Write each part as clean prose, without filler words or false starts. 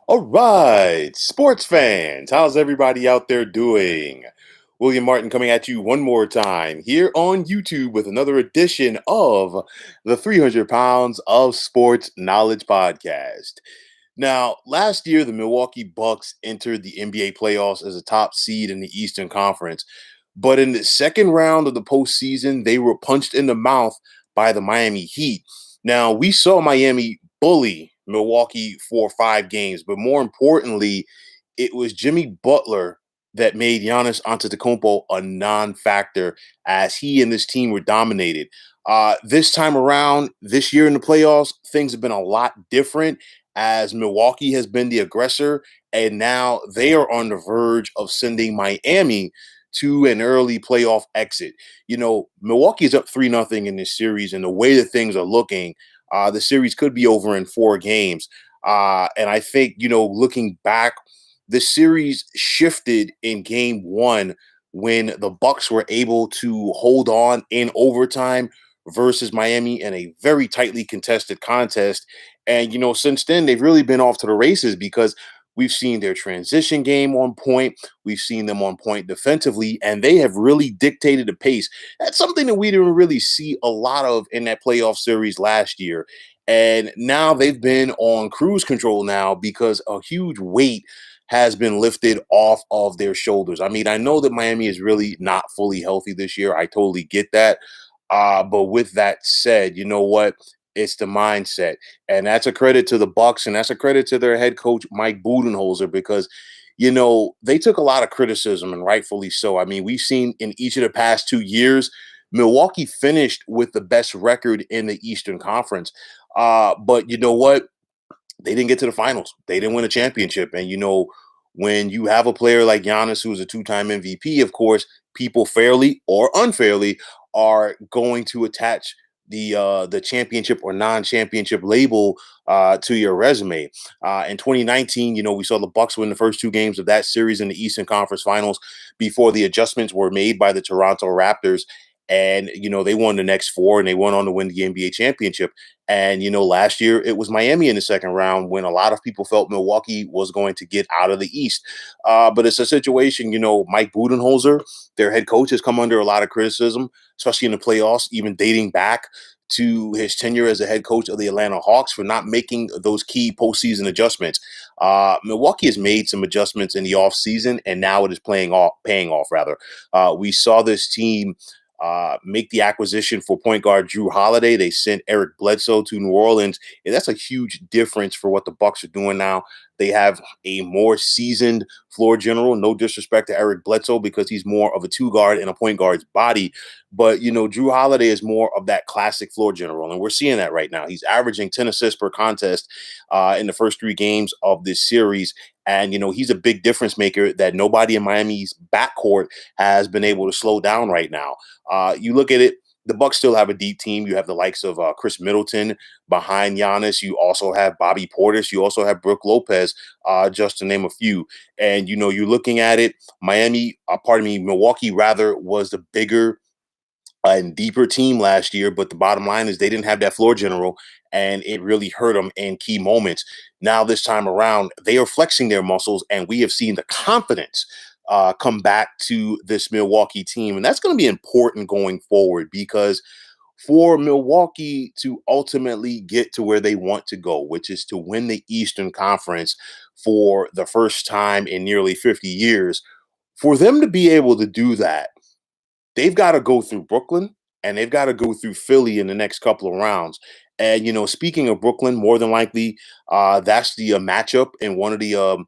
All right, sports fans, how's everybody out there doing? William Martin coming at you one more time here on YouTube with another edition of the 300 Pounds of Sports Knowledge podcast. Now, last year, the Milwaukee Bucks entered the NBA playoffs as a top seed in the Eastern Conference. But in the second round of the postseason, they were punched in the mouth by the Miami Heat. Now, we saw Miami bully Milwaukee for 5 games, but more importantly, it was Jimmy Butler that made Giannis Antetokounmpo a non-factor as he and this team were dominated. This time around, this year in the playoffs, things have been a lot different as Milwaukee has been the aggressor, and now they are on the verge of sending Miami to an early playoff exit. Milwaukee is up 3-0 in this series, and the way that things are looking, the series could be over in 4 games. And I think, looking back, the series shifted in game one when the Bucks were able to hold on in overtime versus Miami in a very tightly contested contest. And, since then, they've really been off to the races because we've seen their transition game on point. We've seen them on point defensively, and they have really dictated the pace. That's something that we didn't really see a lot of in that playoff series last year. And now they've been on cruise control now because a huge weight has been lifted off of their shoulders. I mean, I know that Miami is really not fully healthy this year. I totally get that. But with that said, you know what? It's the mindset, and that's a credit to the Bucks, and that's a credit to their head coach Mike Budenholzer because they took a lot of criticism, and rightfully so. I mean, we've seen in each of the past 2 years, Milwaukee finished with the best record in the Eastern Conference. But you know what? They didn't get to the finals. They didn't win a championship. And when you have a player like Giannis, who's a two-time MVP, of course, people fairly or unfairly are going to attach the championship or non-championship label to your resume. In 2019, we saw the Bucks win the first 2 games of that series in the Eastern Conference Finals before the adjustments were made by the Toronto Raptors. And they won the next 4, and they went on to win the NBA championship. And last year it was Miami in the second round when a lot of people felt Milwaukee was going to get out of the East. But it's a situation, Mike Budenholzer, their head coach, has come under a lot of criticism, especially in the playoffs, even dating back to his tenure as the head coach of the Atlanta Hawks for not making those key postseason adjustments. Milwaukee has made some adjustments in the offseason, and now it is paying off rather. We saw this team make the acquisition for point guard Drew Holiday. They sent Eric Bledsoe to New Orleans, and that's a huge difference for what the Bucks are doing now. They have a more seasoned floor general. No disrespect to Eric Bledsoe because he's more of a two guard and a point guard's body, but Drew Holiday is more of that classic floor general, and we're seeing that right now. He's averaging 10 assists per contest in the first 3 games of this series. And, he's a big difference maker that nobody in Miami's backcourt has been able to slow down right now. You look at it, the Bucks still have a deep team. You have the likes of Chris Middleton behind Giannis. You also have Bobby Portis. You also have Brooke Lopez, just to name a few. And you're looking at it. Milwaukee rather was the bigger and deeper team last year, but the bottom line is they didn't have that floor general, and it really hurt them in key moments. Now, this time around, they are flexing their muscles, and we have seen the confidence come back to this Milwaukee team. And that's going to be important going forward because for Milwaukee to ultimately get to where they want to go, which is to win the Eastern Conference for the first time in nearly 50 years, for them to be able to do that, they've got to go through Brooklyn and they've got to go through Philly in the next couple of rounds. And speaking of Brooklyn, more than likely, that's the matchup in one of the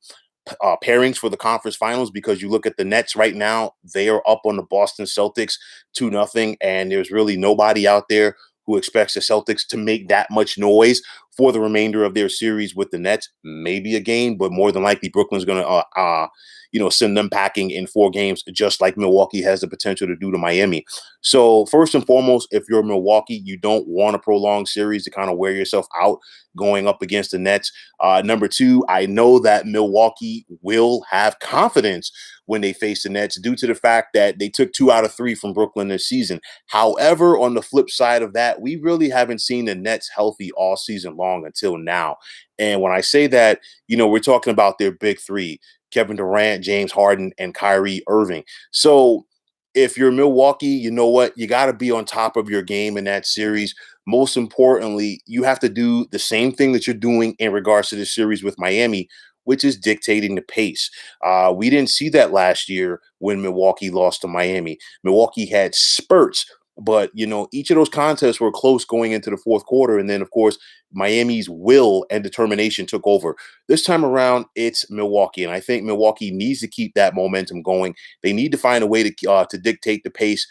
pairings for the conference finals because you look at the Nets right now, they are up on the Boston Celtics 2-0, and there's really nobody out there who expects the Celtics to make that much noise for the remainder of their series with the Nets. Maybe a game, but more than likely Brooklyn's going to send them packing in 4 games, just like Milwaukee has the potential to do to Miami. So first and foremost, if you're Milwaukee, you don't want a prolonged series to kind of wear yourself out going up against the Nets. Number 2, I know that Milwaukee will have confidence when they face the Nets due to the fact that they took 2 out of 3 from Brooklyn this season. However, on the flip side of that, we really haven't seen the Nets healthy all season long. long until now. And when I say that, we're talking about their big three: Kevin Durant, James Harden, and Kyrie Irving. So if you're Milwaukee, you know what? You got to be on top of your game in that series. Most importantly, you have to do the same thing that you're doing in regards to this series with Miami, which is dictating the pace. We didn't see that last year when Milwaukee lost to Miami. Milwaukee had spurts, but each of those contests were close going into the fourth quarter, and then of course Miami's will and determination took over. This time around, it's Milwaukee, and I think Milwaukee needs to keep that momentum going. They need to find a way to dictate the pace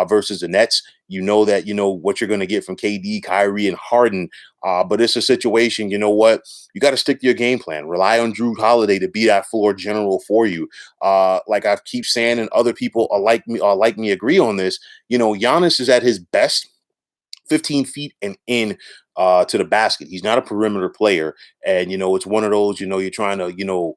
versus the Nets. You know that what you're going to get from KD, Kyrie, and Harden. But it's a situation. You know what? You got to stick to your game plan. Rely on Drew Holiday to be that floor general for you. Like I keep saying, and other people are like me agree on this. Giannis is at his best 15 feet and in to the basket. He's not a perimeter player. And, it's one of those, you're trying to,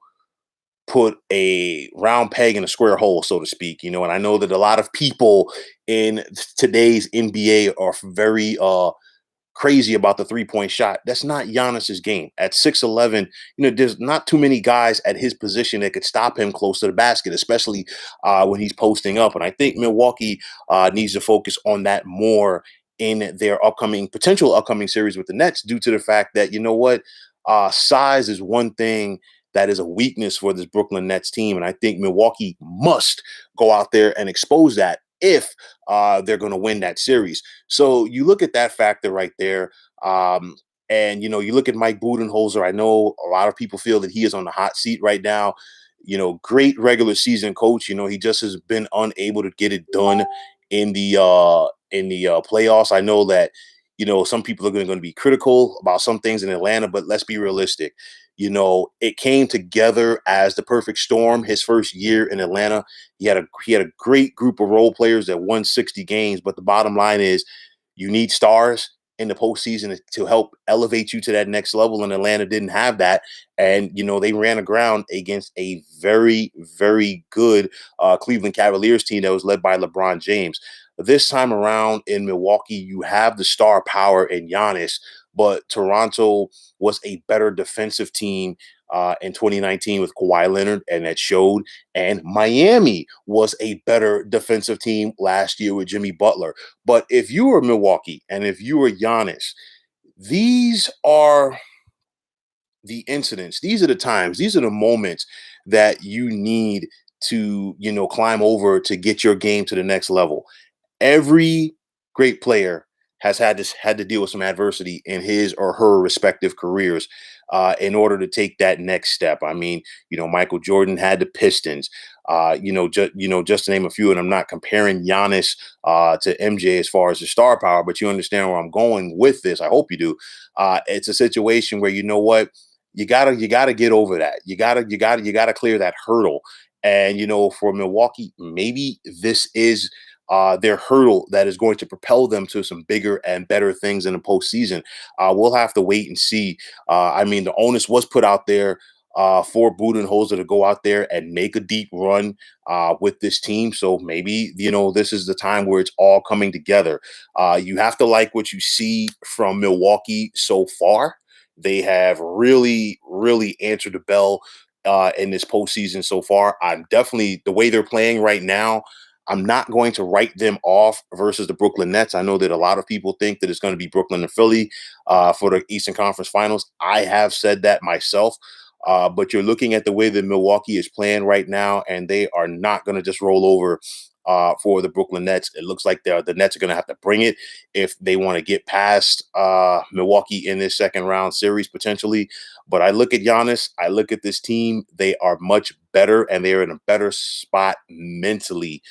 put a round peg in a square hole, so to speak, and I know that a lot of people in today's NBA are very crazy about the three-point shot. That's not Giannis's game. At 6'11", there's not too many guys at his position that could stop him close to the basket, especially when he's posting up. And I think Milwaukee needs to focus on that more in their potential upcoming series with the Nets, due to the fact that, size is one thing that is a weakness for this Brooklyn Nets team. And I think Milwaukee must go out there and expose that if they're going to win that series. So you look at that factor right there. And, you look at Mike Budenholzer. I know a lot of people feel that he is on the hot seat right now. Great regular season coach. He just has been unable to get it done in the playoffs. I know that, some people are going to be critical about some things in Atlanta, but let's be realistic. It came together as the perfect storm his first year in Atlanta. He had a great group of role players that won 60 games, but the bottom line is you need stars in the postseason to help elevate you to that next level. And Atlanta didn't have that. And, they ran aground against a very, very good Cleveland Cavaliers team that was led by LeBron James. This time around in Milwaukee, you have the star power in Giannis, but Toronto was a better defensive team in 2019 with Kawhi Leonard, and that showed. And Miami was a better defensive team last year with Jimmy Butler. But if you were Milwaukee and if you were Giannis, these are the incidents. These are the times. These are the moments that you need to, climb over to get your game to the next level. Every great player has had to deal with some adversity in his or her respective careers in order to take that next step. I mean, Michael Jordan had the Pistons. Just to name a few, and I'm not comparing Giannis to MJ as far as the star power, but you understand where I'm going with this. I hope you do. It's a situation where you gotta get over that. You gotta clear that hurdle. And for Milwaukee, maybe this is their hurdle that is going to propel them to some bigger and better things in the postseason. We'll have to wait and see. I mean, the onus was put out there for Budenholzer to go out there and make a deep run with this team. So maybe, this is the time where it's all coming together. You have to like what you see from Milwaukee so far. They have really, really answered the bell in this postseason so far. I'm definitely, the way they're playing right now, I'm not going to write them off versus the Brooklyn Nets. I know that a lot of people think that it's going to be Brooklyn and Philly for the Eastern Conference Finals. I have said that myself. But you're looking at the way that Milwaukee is playing right now, and they are not going to just roll over for the Brooklyn Nets. It looks like the Nets are going to have to bring it if they want to get past Milwaukee in this second round series potentially. But I look at Giannis, I look at this team. They are much better, and they're in a better spot mentally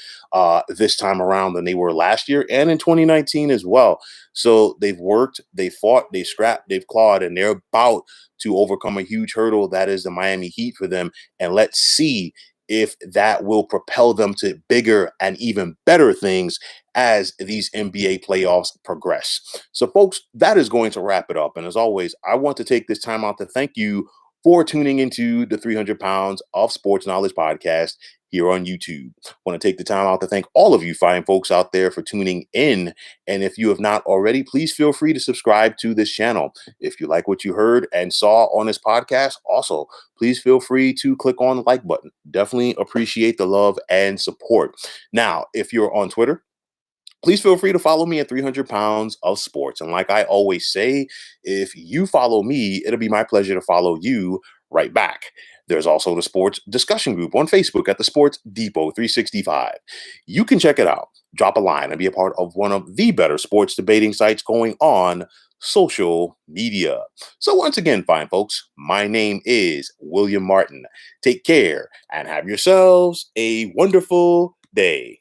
this time around than they were last year and in 2019 as well. So they've worked, they fought, they scrapped, they've clawed, and they're about to overcome a huge hurdle that is the Miami Heat for them. And let's see if that will propel them to bigger and even better things as these NBA playoffs progress. So, folks, that is going to wrap it up. And as always, I want to take this time out to thank you for tuning into the 300 Pounds of Sports Knowledge podcast. here on YouTube. Want to take the time out to thank all of you fine folks out there for tuning in. And if you have not already, please feel free to subscribe to this channel. If you like what you heard and saw on this podcast, also please feel free to click on the like button. Definitely appreciate the love and support. Now, if you're on Twitter, please feel free to follow me at 300 pounds of sports. And like I always say, if you follow me, it'll be my pleasure to follow you right back. There's also the sports discussion group on Facebook at the Sports Depot 365. You can check it out, drop a line, and be a part of one of the better sports debating sites going on social media. So, once again, fine folks, my name is William Martin. Take care and have yourselves a wonderful day.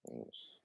Yes.